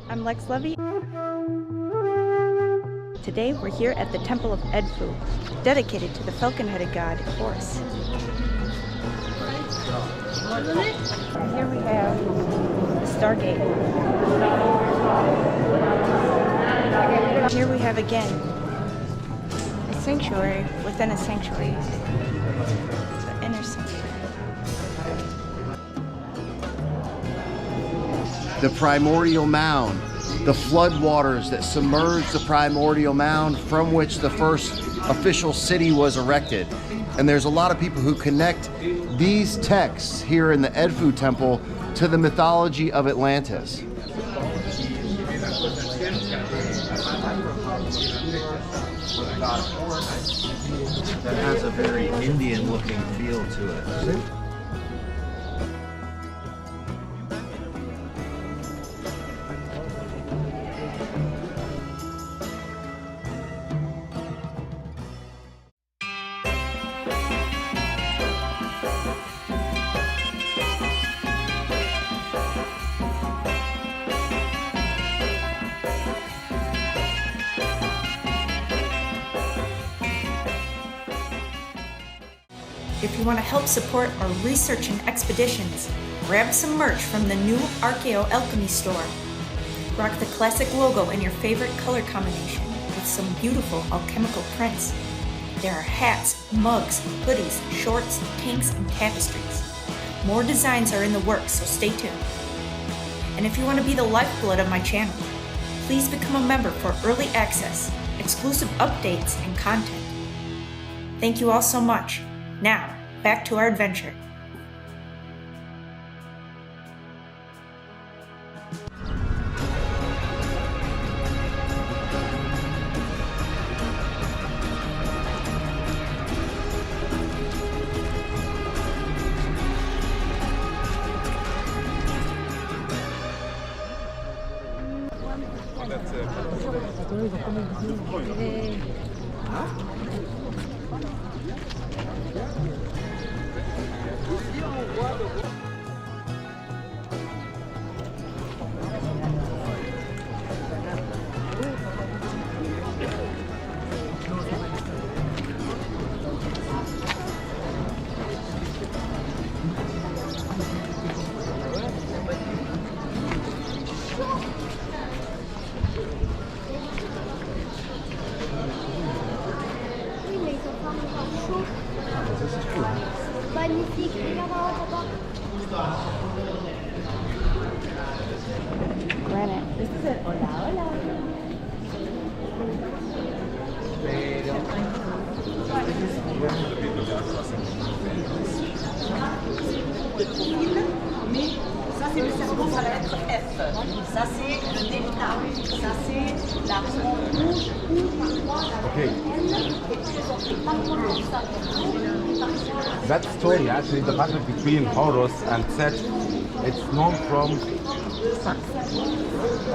I'm Lex Levy. Today we're here at the Temple of Edfu, dedicated to the falcon-headed god Horus. Here we have the Stargate. Here we have again a sanctuary within a sanctuary. The inner sanctuary. The primordial mound, the flood waters that submerged the primordial mound from which the first official city was erected. And there's a lot of people who connect these texts here in the Edfu Temple to the mythology of Atlantis. That has a very Indian-looking feel to it. If you want to help support our research and expeditions, grab some merch from the new Archaeological store. Rock the classic logo in your favorite color combination with some beautiful alchemical prints. There are hats, mugs, hoodies, shorts, tanks, and tapestries. More designs are in the works, so stay tuned. And if you want to be the lifeblood of my channel, please become a member for early access, exclusive updates, and content. Thank you all so much. Now, back to our adventure. Magnifique, regarde là-bas. Granite. This is it. Hola, hola. Mais ça c'est le serpent, ça va être F. Ça c'est le delta. Ça c'est la rouge ou parfois la That story, actually, the battle between Horus and Set, it's known from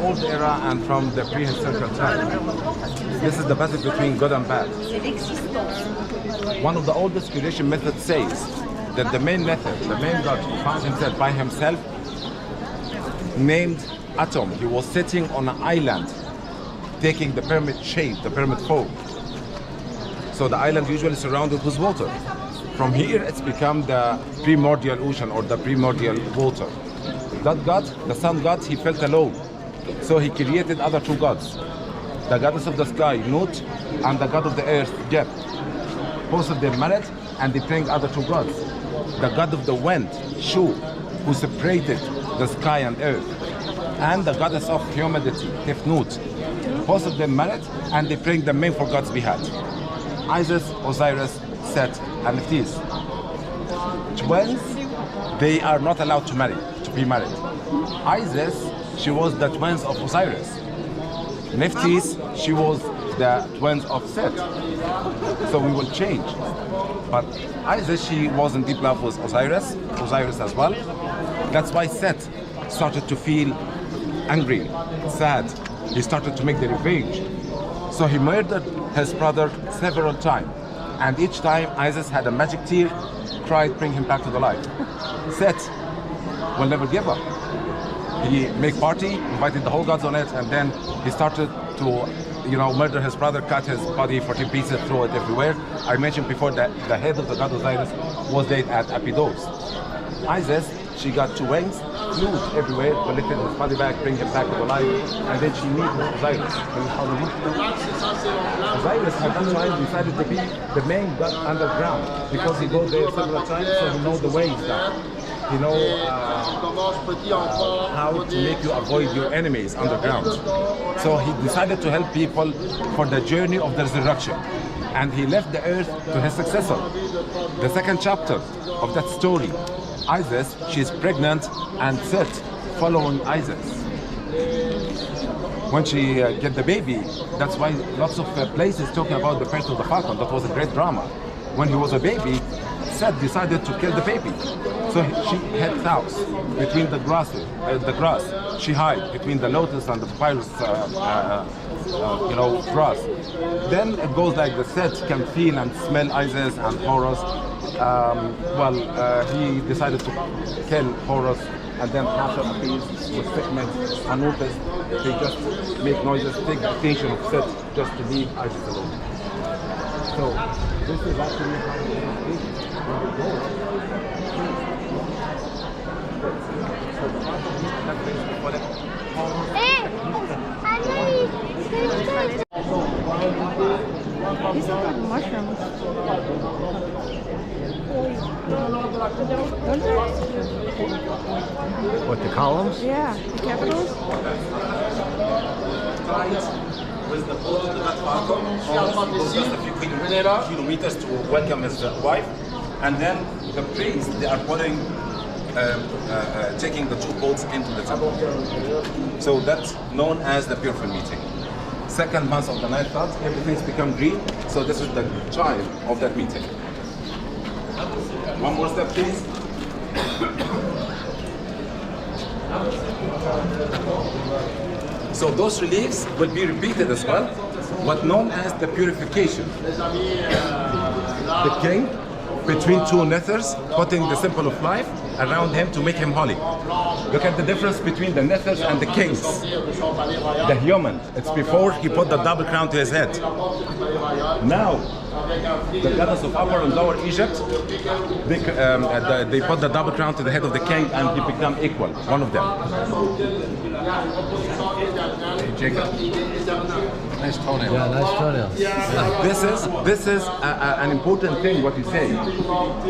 old era and from the prehistorical time. This is the battle between good and bad. One of the oldest creation methods says that the main method, the main god who found himself by himself, named Atom. He was sitting on an island, taking the pyramid shape, the pyramid form. So the island usually surrounded with water. From here, it's become the primordial ocean or the primordial water. That god, the sun god, he felt alone. So he created other two gods. The goddess of the sky, Nut, and the god of the earth, Geb. Both of them married, and they bring other two gods. The god of the wind, Shu, who separated the sky and earth. And the goddess of humidity, Tefnut. Both of them married, and they bring the main four gods we had. Isis, Osiris, Set, and Nephthys. Twins, they are not allowed to marry, to be married. Isis, she was the twins of Osiris. Nephthys, she was the twins of Set. So we will change. But Isis, she was in deep love with Osiris as well. That's why Set started to feel angry, sad. He started to make the revenge. So he murdered his brother several times. And each time Isis had a magic tear, cried, bring him back to the light. Set will never give up. he make party, invited the whole gods on it, and then he started to, murder his brother, cut his body 14 pieces, throw it everywhere. I mentioned before that the head of the god Osiris was laid at Abydos. Isis, she got 2 wings, flew everywhere, collected his body back, bring him back to life, and then she met Osiris. Osiris at that time decided to be the main god underground because he goes there several times, so he knows the ways down. He knows how to make you avoid your enemies underground. So he decided to help people for the journey of the resurrection. And he left the earth to his successor. The second chapter of that story, Isis, she's pregnant and Set following Isis. When she get the baby, that's why lots of places talking about the birth of the falcon. That was a great drama. When he was a baby, Set decided to kill the baby. So she had house between the grass. She hid between the lotus and the papyrus, grass. Then it goes like the Set can feel and smell Isis and Horus. He decided to kill Horus, and then after appears with sickness, Anubis, they just make noises, take the attention of Set just to leave Isis alone. So this is actually how it is. These are like mushrooms. What, the columns? Yeah, the capitals. With the boat to that falcon, he goes just a few kilometers to welcome his wife, and then the priests, they are putting, taking the 2 boats into the temple. So that's known as the beautiful meeting. Second month of the Nile flood, everything's become green, so this is the time of that meeting. One more step, please. So those reliefs will be repeated as well, what known as the purification. The king, between 2 nethers, putting the symbol of life around him to make him holy. Look at the difference between the nethers and the kings. The human, it's before he put the double crown to his head. Now, the goddess of Upper and Lower Egypt, they put the double crown to the head of the king and he become equal, one of them. Hey, Jacob. Nice toenail. Yeah, nice toenails. This is an important thing what you say.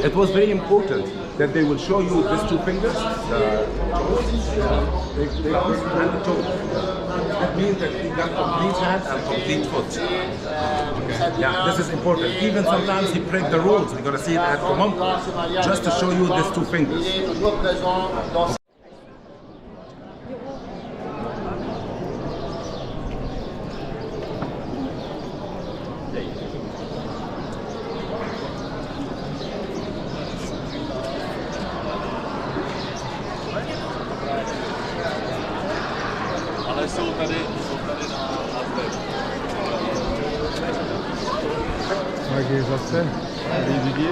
It was very important that they will show you these 2 fingers, the toes and the toes. That means that he got complete hand and complete foot. Okay. Yeah, this is important. Even sometimes he break the rules. We're gonna see it at Kumam, just to show you these 2 fingers. Organizace. Lidi.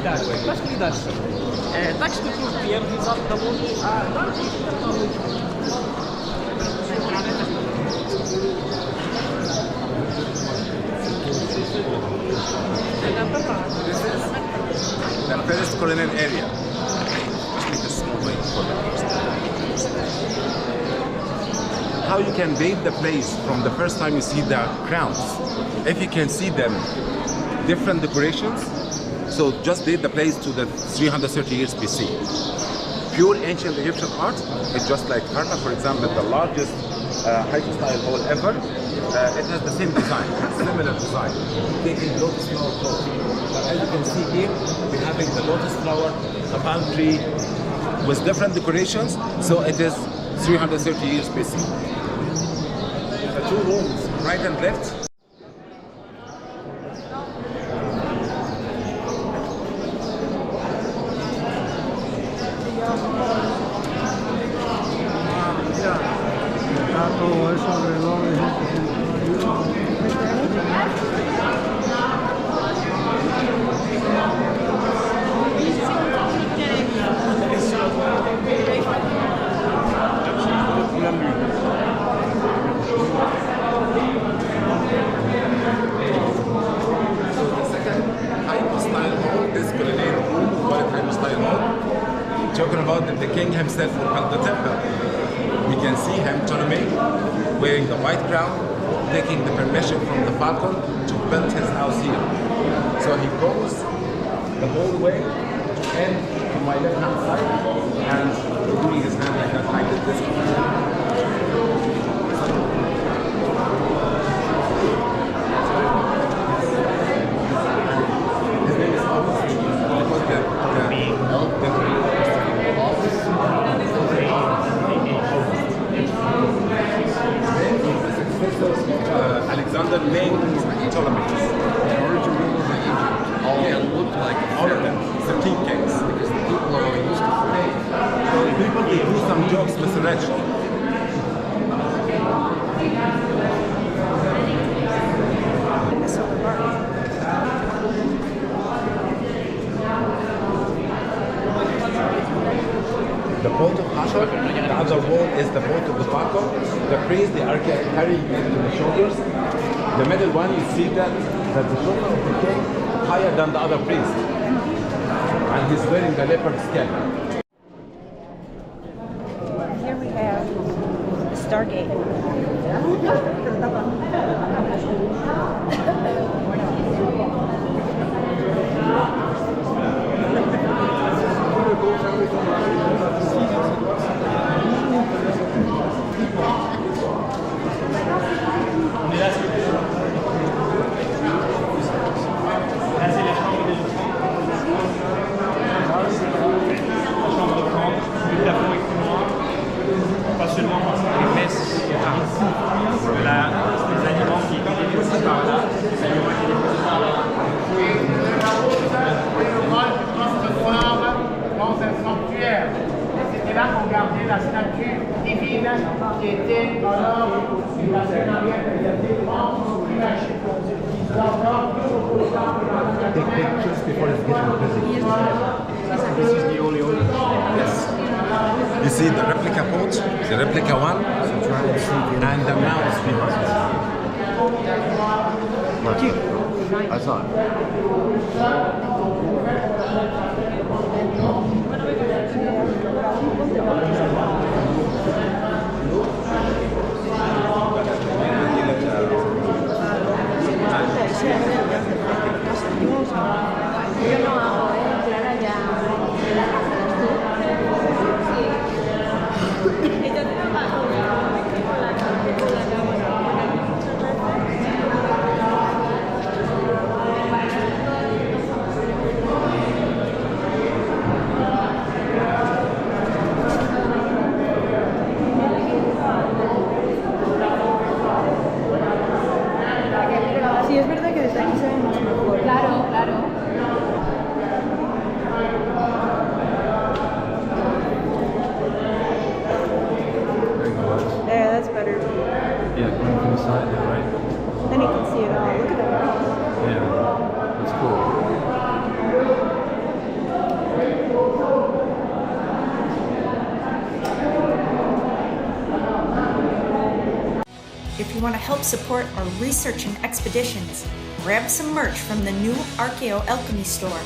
Tak, poszli dalsze. Tak się tu wiem, za tobą, a dalej The first colonial area. Let's make a small way for the first. How you can date the place from the first time you see the crowns. If you can see them, different decorations, so just date the place to the 330 years BC. Pure ancient Egyptian art, it's just like Karnak, for example, the largest high-style hall ever. It has the same design, similar design, taking lotus flower cloth. But as you can see here, we're having the lotus flower, the palm tree, with different decorations, so it is 330 years BC. two rooms, right and left. Talking about that the king himself will build the temple. We can see him, Ptolemy, wearing the white crown, taking the permission from the falcon to build his house here. So he goes the whole way to end on my left hand side and doing his hand like that, like this. His name is Alexander named Ptolemy. The origin rulers of Egypt all looked like All of them, 13 kings. because the people are used to it. People they do some jokes with Rich. In the silver bar. The boat of Hathor, the other wall is the boat of the falcon. The priest, they are carrying it to the shoulders. The middle one, you see that the shoulder of the king higher than the other priest. And he's wearing the leopard skin. Here we have the Stargate. C'était là qu'on gardait la statue divine qui était dans l'ordre du bassin arrière de la défense du marché. Take pictures before it's getting busy. This is the only order. Yes. You see the replica boat, the replica one, So try and see and the mouse behind. I saw it. Yo no hago, Clara ya. Sí, es verdad que desde aquí se ve mucho mejor. Claro, claro. Yeah, that's better. Yeah, going from the side, yeah, right? Then you can see it all. Look at that. Yeah, that's cool. If you want to help support our research and expeditions, grab some merch from the new Archaeoalchemy store.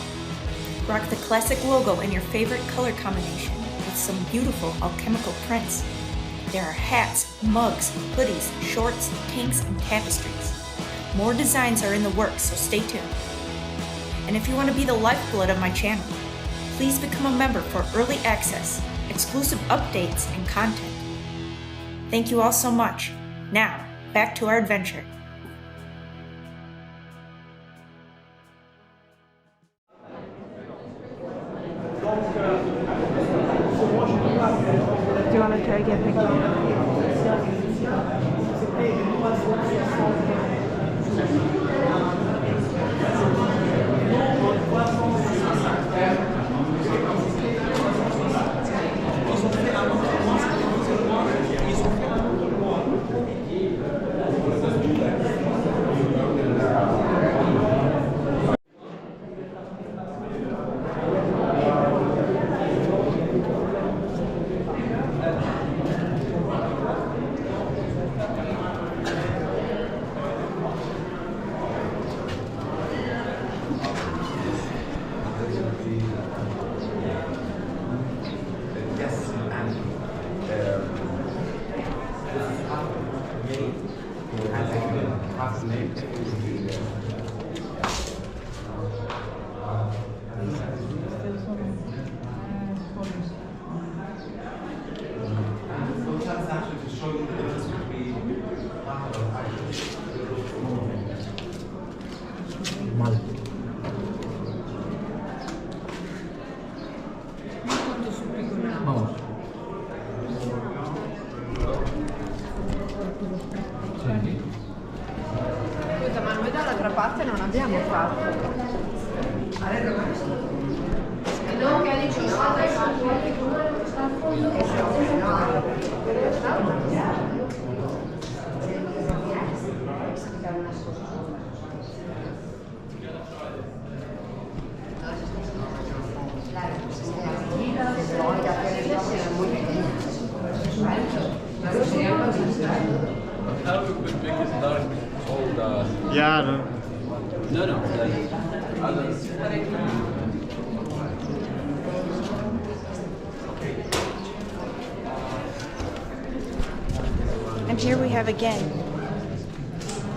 Rock the classic logo in your favorite color combination with some beautiful alchemical prints. There are hats, mugs, hoodies, shorts, tanks, and tapestries. More designs are in the works, so stay tuned. And if you want to be the lifeblood of my channel, please become a member for early access, exclusive updates, and content. Thank you all so much. Now, back to our adventure. Do you want to try to get a picture? Scusa, ma noi dall'altra parte non abbiamo fatto. No, che ha detto Yeah. No. And here we have again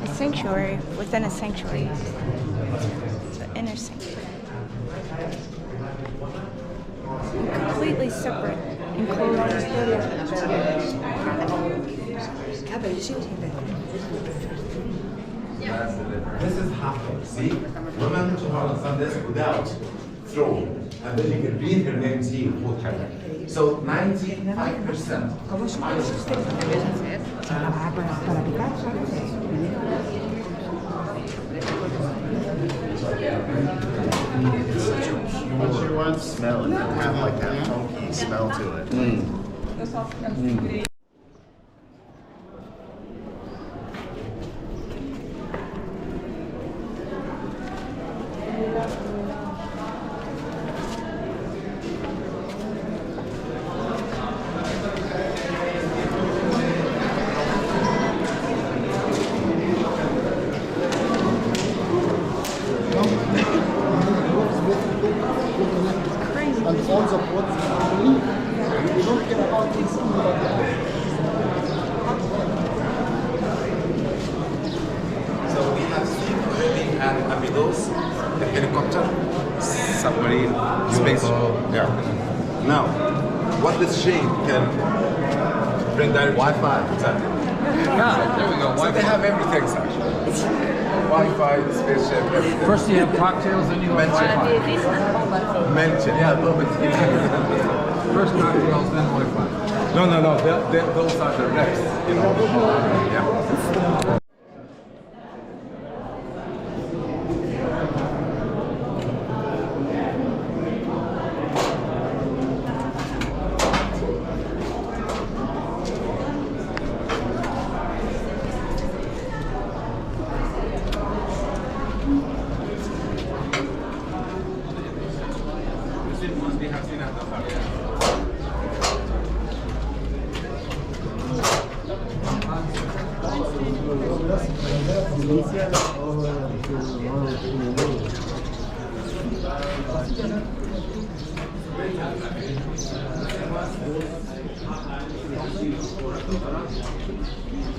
a sanctuary within a sanctuary. The inner sanctuary. Completely separate, enclosed. This is happening. See, women to understand this without throwing, and then you can read her names here with her. So 95%. She wants smell and have like that funky smell to it. So we have seen already at Abydos, the helicopter, submarine, space. Yeah. Now, what this shape can bring direct Wi-Fi. Exactly. Yeah, there we go. So they have everything, actually. Wi-Fi, spaceship, everything. First you have cocktails, then you have Wi-Fi. Mention. Yeah, a little bit. First cocktails, then Wi-Fi. No. Those are the reps. You know. Yeah.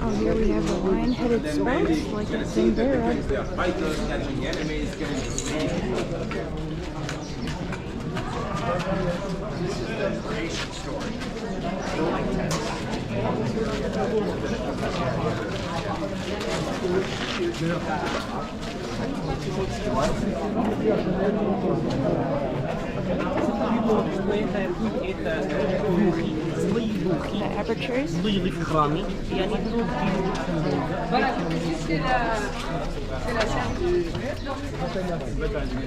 Oh, here we have the lion-headed spokes, like the Zimbera. They are fighters catching enemies, getting to see. This is the creation story. The apertures.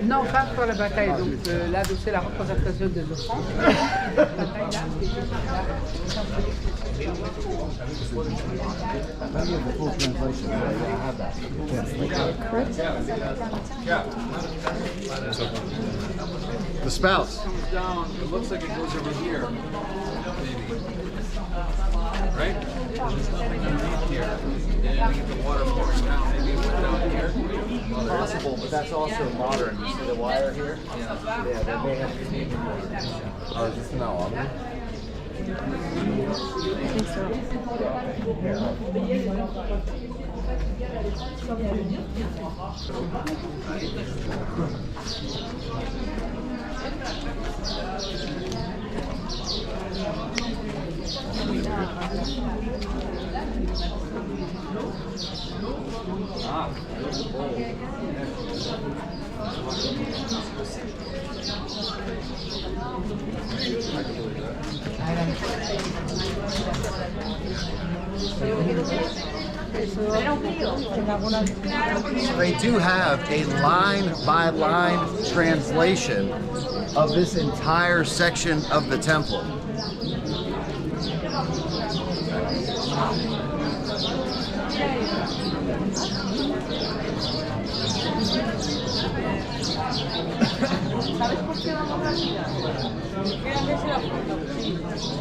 Non, pas pour la bataille. Donc là, c'est la représentation des offrandes. The spouts. Comes down, it looks like it goes over here. Maybe. Right? There's nothing underneath here. And then we get the water pouring down. Maybe it went down here. Possible, but that's also modern. You see the wire here? Yeah, that may have to be. Oh, is this now on? I think so. They do have a line-by-line translation of this entire section of the temple. ¿Sabes por qué vamos rápida? Quiere hacerse la foto.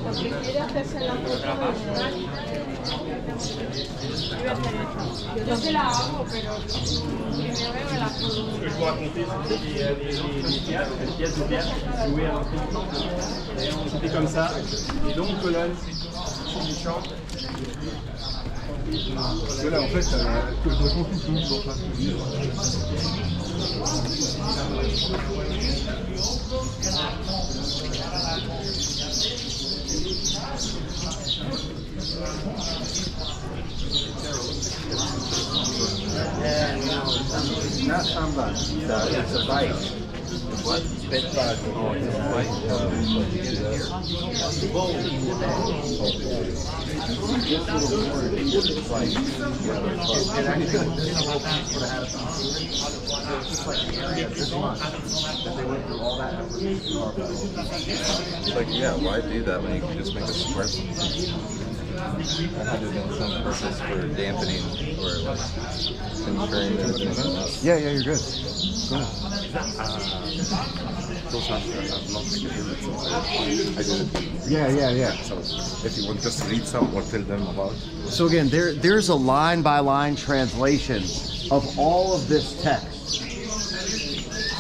Porque quiere hacerse la foto. Yo voy a hacer eso. Yo se la hago, pero que me veo la foto. Je peux raconter les pièces de pierre jouées à l'entrée du temple. C'était comme ça. Et donc colonne sur du champ. Voilà, en fait, que je raconte tout Not samba, it's a bite. What? Bed bug. Oh, it's a bite. The bowl. This little word is like, and actually this whole piece would have had a just like the area this much that they went through all that effort to carve out. It's like, yeah, why do that when you can just make a square? That had to have been some purpose for dampening or like ensuring there was nothing else. Yeah, you're good. I did. Yeah. So if you would just read some or tell them about. So again, there's a line-by-line translation of all of this text.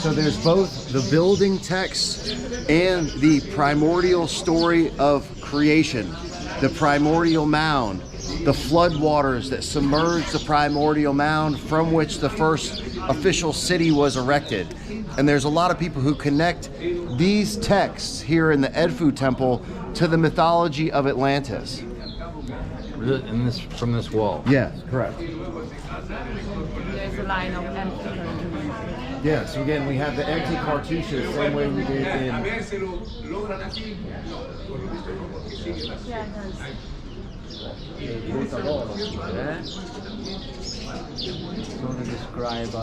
So there's both the building text and the primordial story of creation, the primordial mound, the flood waters that submerged the primordial mound from which the first official city was erected. And there's a lot of people who connect these texts here in the Edfu Temple to the mythology of Atlantis. And this from this wall. Yes, correct. There's a line of empty. Yeah, so again, we have the empty cartouches, same way we did in... Going to describe the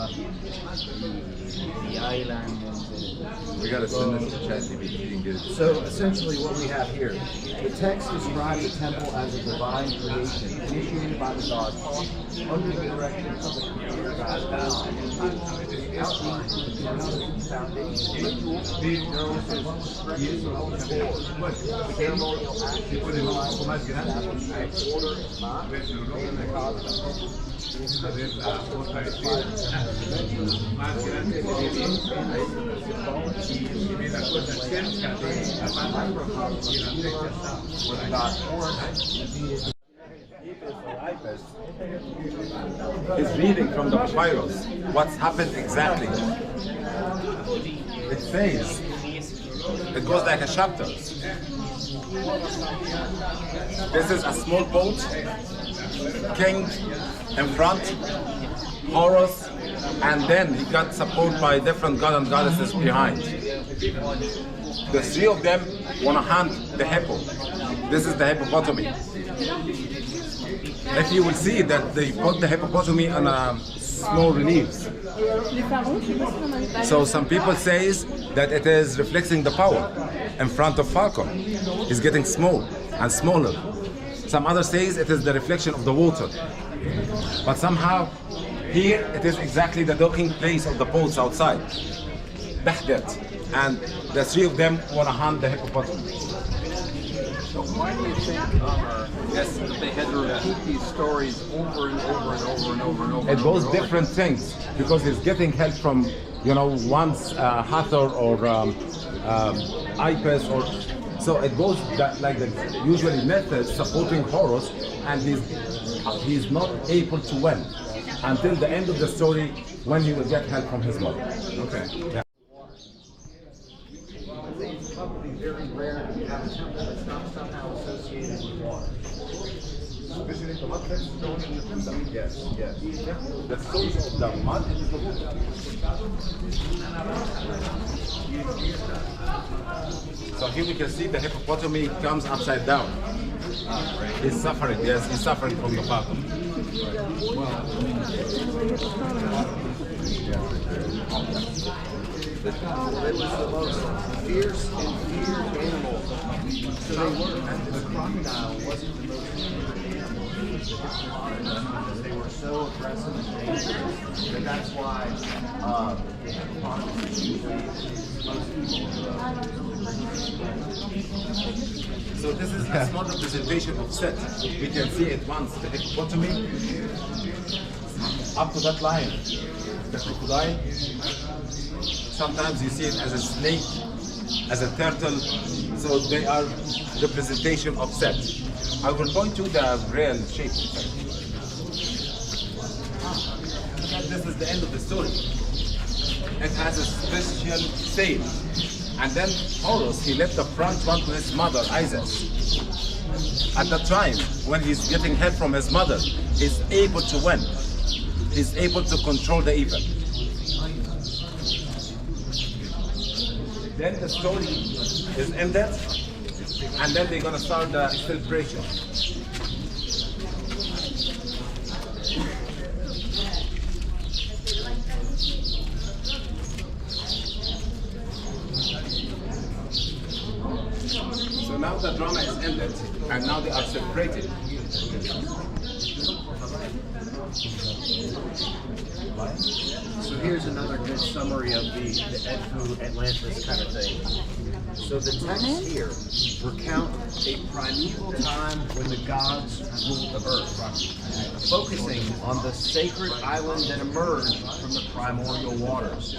island and the... We gotta send this to ChatGPT and get it. So essentially what we have here, the text describes the temple as a divine creation initiated by the gods under the direction of the creator god. Outlines the foundation, ritual, structures of the board, ceremonial actions, order and the cosmos. Is reading from the papyrus what's happened exactly. It says, it goes like a chapter. This is a small boat, king in front, Horus, and then he got support by different gods and goddesses behind. The three of them want to hunt the hippo. This is the hippopotami. If you will see that they put the hippopotami on small reliefs. So some people say that it is reflecting the power in front of Falcon. It's getting small and smaller. Some others say it is the reflection of the water. But somehow here it is exactly the docking place of the boats outside. Bahdet. And the three of them want to hunt the hippopotamus. So why do you think that they had to repeat these stories over and over and over and over and over? It goes different things because it's getting help from, once Hathor or Ibis or so it goes like the usually method supporting Horus, and he's not able to win. until the end of the story when he will get help from his mother. Okay. Yeah. It's probably very rare to have a temple that's not somehow associated with water. Especially the mud that's going in the temple. Yes, yes. The source of the mud is the water. So here we can see the hippopotami comes upside down. He's suffering, yes, he's suffering from the bottom. It was the most fierce and feared animal. So they were, and the crocodile wasn't the most feared animal because they were so aggressive and dangerous that that's why the hippopotamus is usually most people. So this is a small representation of Set. We can see it once, the hippopotami, up to that line, the crocodile. Sometimes you see it as a snake, as a turtle, so they are representation of Set. I will point to the real shape of Set. This is the end of the story. It has a special sail. And then Horus, he left the front one to his mother, Isis. At that time, when he's getting help from his mother, he's able to win. He's able to control the evil. Then the story is ended, and then they're gonna start the celebration. So now the drama is ended, and now they are celebrating. So here's another good summary of the Edfu Atlantis kind of thing. So the texts here recount a primeval time when the gods ruled the earth, focusing on the sacred island that emerged from the primordial waters,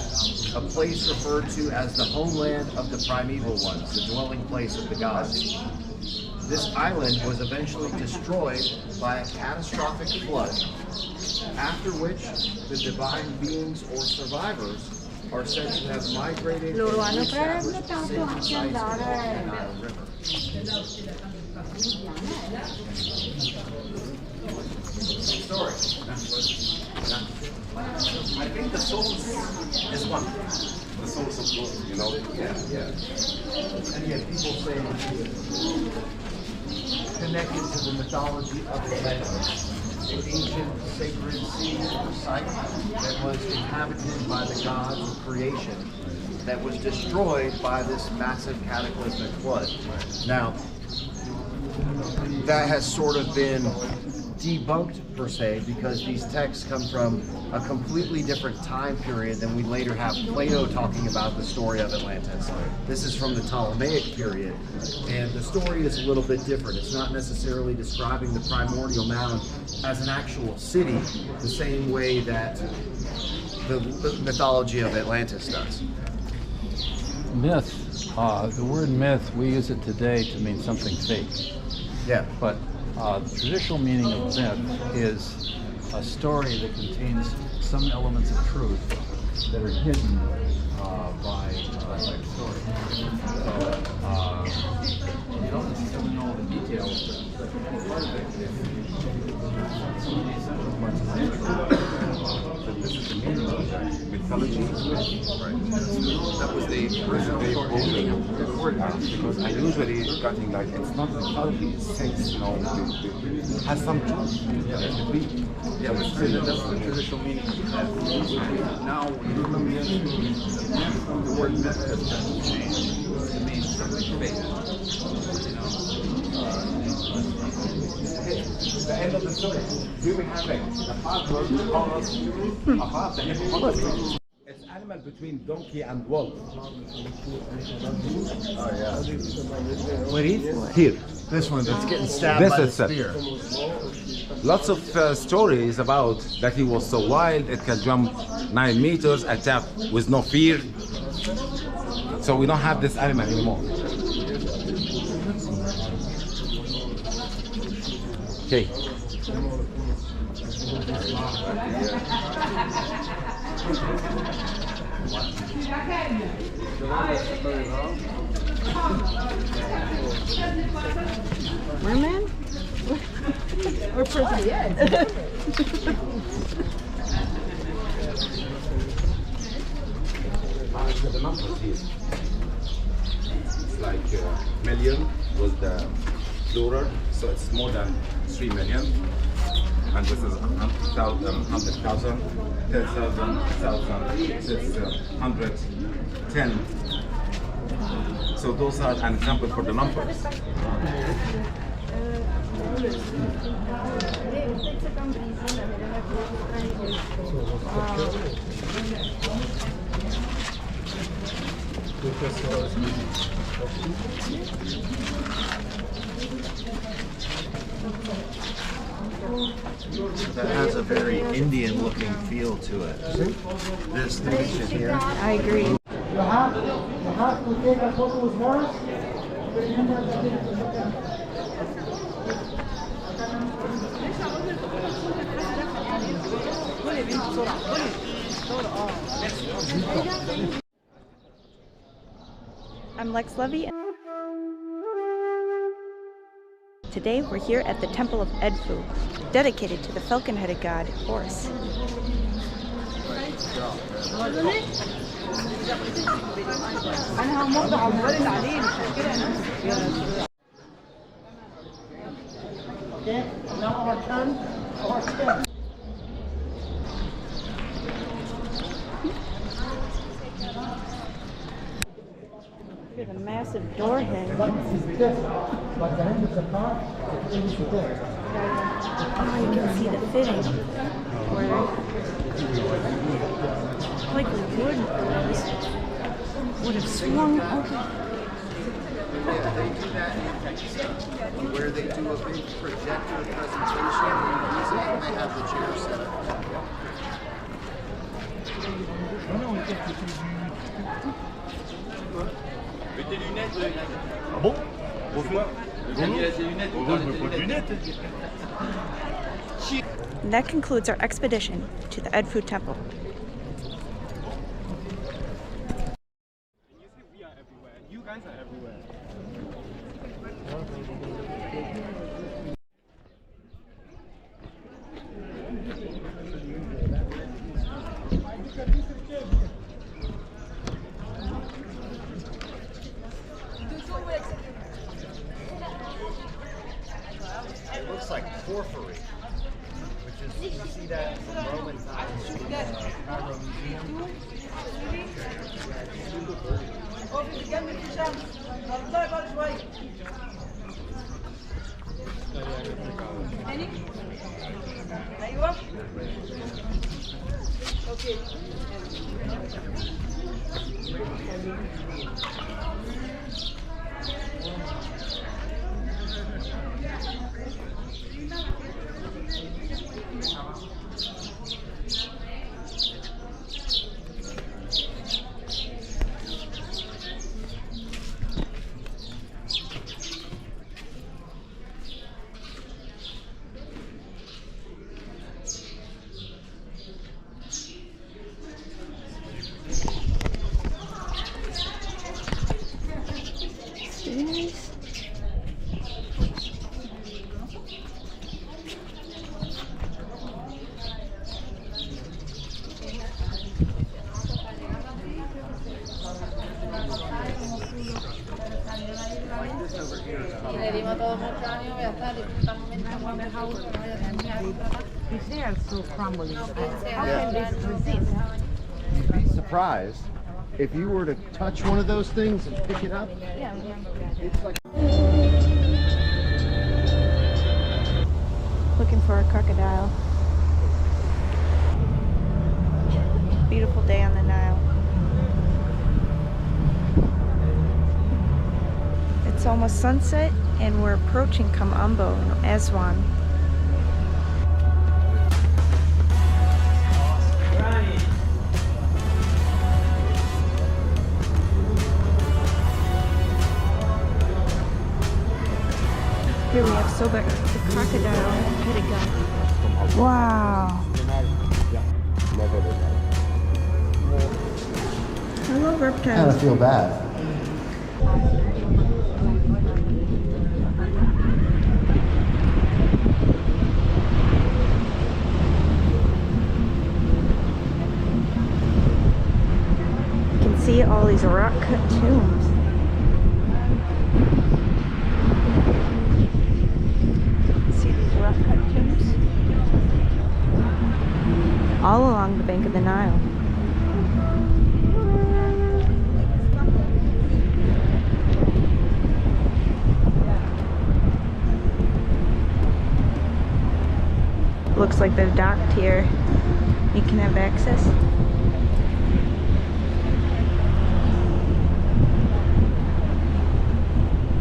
a place referred to as the homeland of the primeval ones, the dwelling place of the gods. This island was eventually destroyed by a catastrophic flood, after which the divine beings or survivors are said to have migrated and established sacred sites along the Nile River. Story. I think the source is one. The source of God, you know? Yeah. And yet people say connected to the mythology of Atlantis, an ancient sacred sea or site that was inhabited by the gods of creation that was destroyed by this massive cataclysmic flood. Now, that has sort of been debunked per se because these texts come from a completely different time period than we later have Plato talking about the story of Atlantis. This is from the Ptolemaic period, and the story is a little bit different. It's not necessarily describing the primordial mound as an actual city the same way that the mythology of Atlantis does. Myth, the word myth, we use it today to mean something fake. Yeah. But the traditional meaning of myth is a story that contains some elements of truth that are hidden by the story. So you don't necessarily know all the details, but part of it is some of the essential parts of the story. So this is the meaning of the mythology. Right. That was the original word because I usually getting like it's not mythology, it's sense, you know, it has some truth. Yeah, but still, that's the traditional meaning of myth. Now, when you come in, the word myth has been changed to mean something fake. You know, The end of the story. We will have it. The father Horus, above the hippopotami. It's animal between donkey and wolf. Oh yeah. What is here? This one that's getting stabbed by the spear. Lots of stories about that he was so wild, it can jump 9 meters, attack with no fear. So we don't have this animal anymore. Okay. Merman? Or person? The numbers here. It's like million was the plural, so it's more than 3 million. And this is 100,000, 10,000, 1,000, 600, 10. So those are an example for the numbers. That has a very Indian looking feel to it. This division here. I agree. You have to take a photo with Horus. I'm Lex Levy. Today we're here at the Temple of Edfu, dedicated to the falcon-headed god Horus. Okay, now our turn. Look at the massive door head. But the end of the car is there. Oh, you can see the fitting. Where, like the wood would have swung open. Where they do a big projector presentation and use it when they have the chair set up. Mets tes lunettes. Ah bon? Il a ses lunettes. Oh, je veux pas de lunettes. And that concludes our expedition to the Edfu Temple. We are everywhere. You guys are everywhere. It looks like porphyry, which is, you see that from Roman times from the Cairo Museum. They are so crumbling. How can they resist? You'd be surprised if you were to touch one of those things and pick it up. It's like Looking for a crocodile. Beautiful day on the Nile. It's almost sunset and we're approaching Kamambo in Aswan. Here we have Sobek, the crocodile headed guy. Wow. kind reptiles. of feel bad. You can see all these rock cut tombs. See these rock cut tombs? All along the bank of the Nile. Looks like they're docked here. You can have access.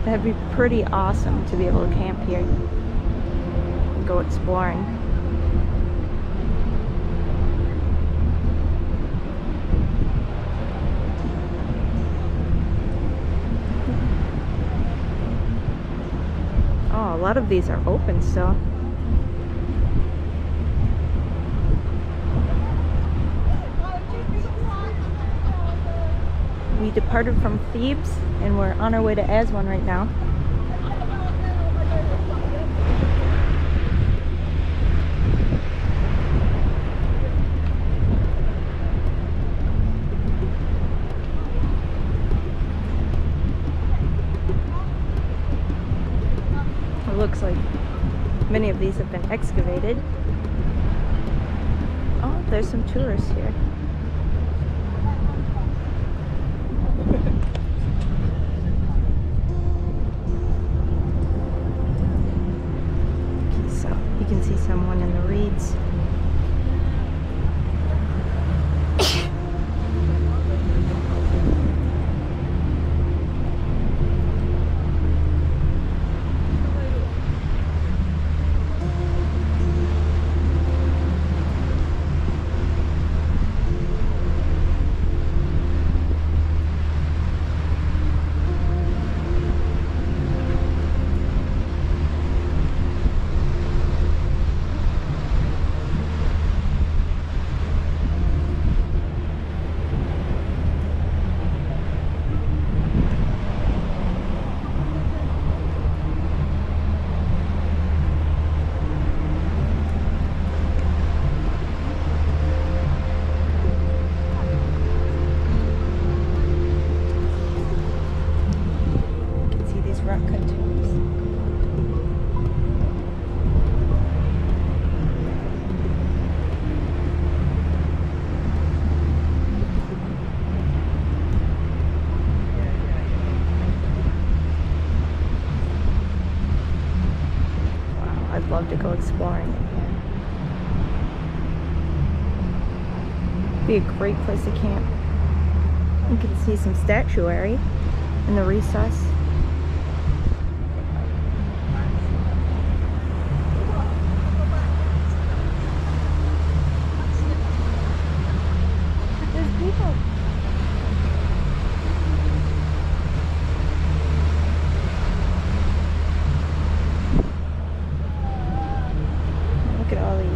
That'd be pretty awesome to be able to camp here and go exploring. Oh, a lot of these are open still. We departed from Thebes and we're on our way to Aswan right now. It looks like many of these have been excavated. Oh, there's some tourists here. You can see someone in the reeds. Love to go exploring in here. Be a great place to camp. You can see some statuary in the recess. There's people. Look at all these.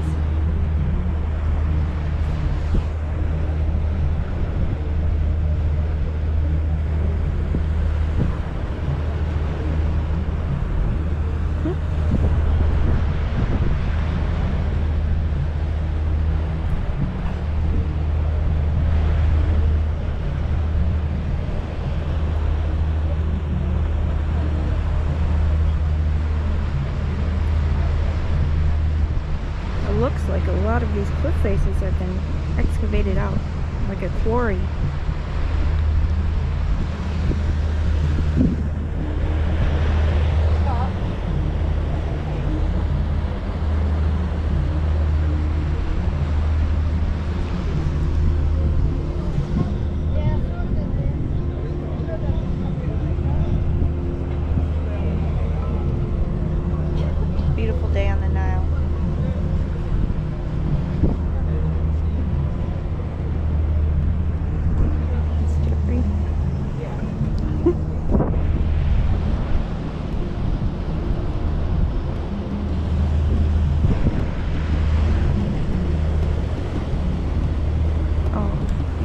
Looks like a lot of these cliff faces have been excavated out, like a quarry. Beautiful day on the Nile.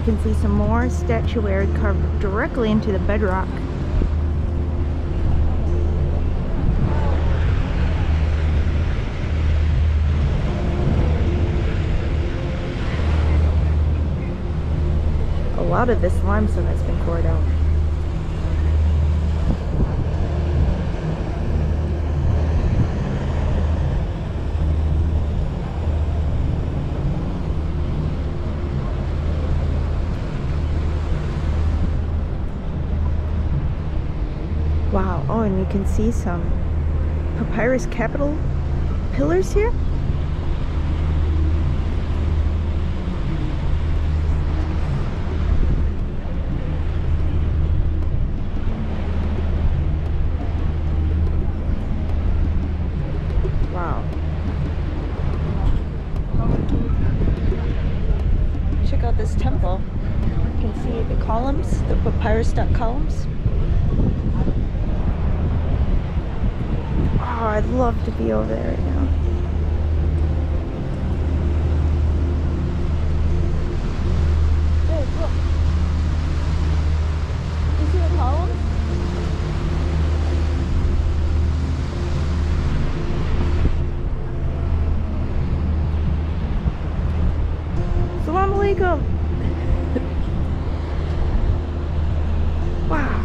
can see some more statuary carved directly into the bedrock. A lot of this limestone has been cored out. Wow, oh, and you can see some papyrus capital pillars here. Wow. Check out this temple. You can see the columns, the papyrus stuck columns. Oh, I'd love to be over there right now. Hey, look. You see the column? Assalamu alaikum. Wow.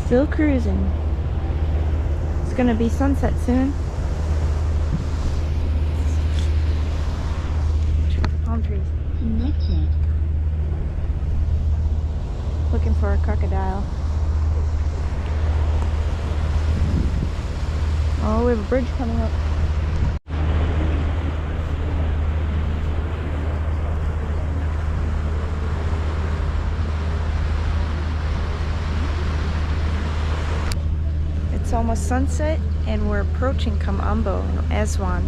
Still cruising. It's gonna be sunset soon. Check out the palm trees. Looking for a crocodile. Oh, we have a bridge coming up. It's almost sunset and we're approaching Kamambo in Aswan.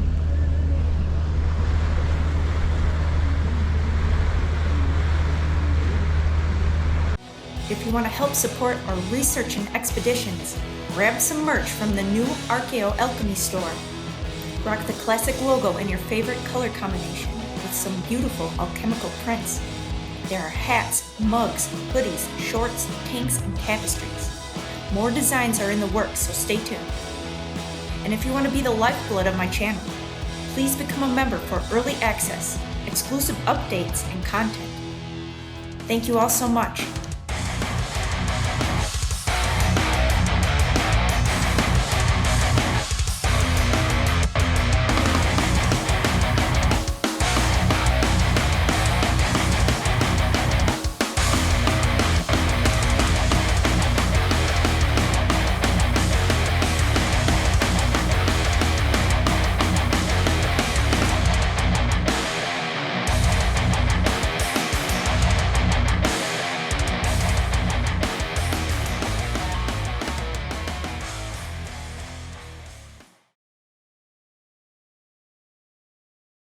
If you want to help support our research and expeditions, grab some merch from the new Archaeoalchemy store. Rock the classic logo in your favorite color combination with some beautiful alchemical prints. There are hats, mugs, hoodies, shorts, tanks, and tapestries. More designs are in the works, so stay tuned. And if you want to be the lifeblood of my channel, please become a member for early access, exclusive updates, and content. Thank you all so much.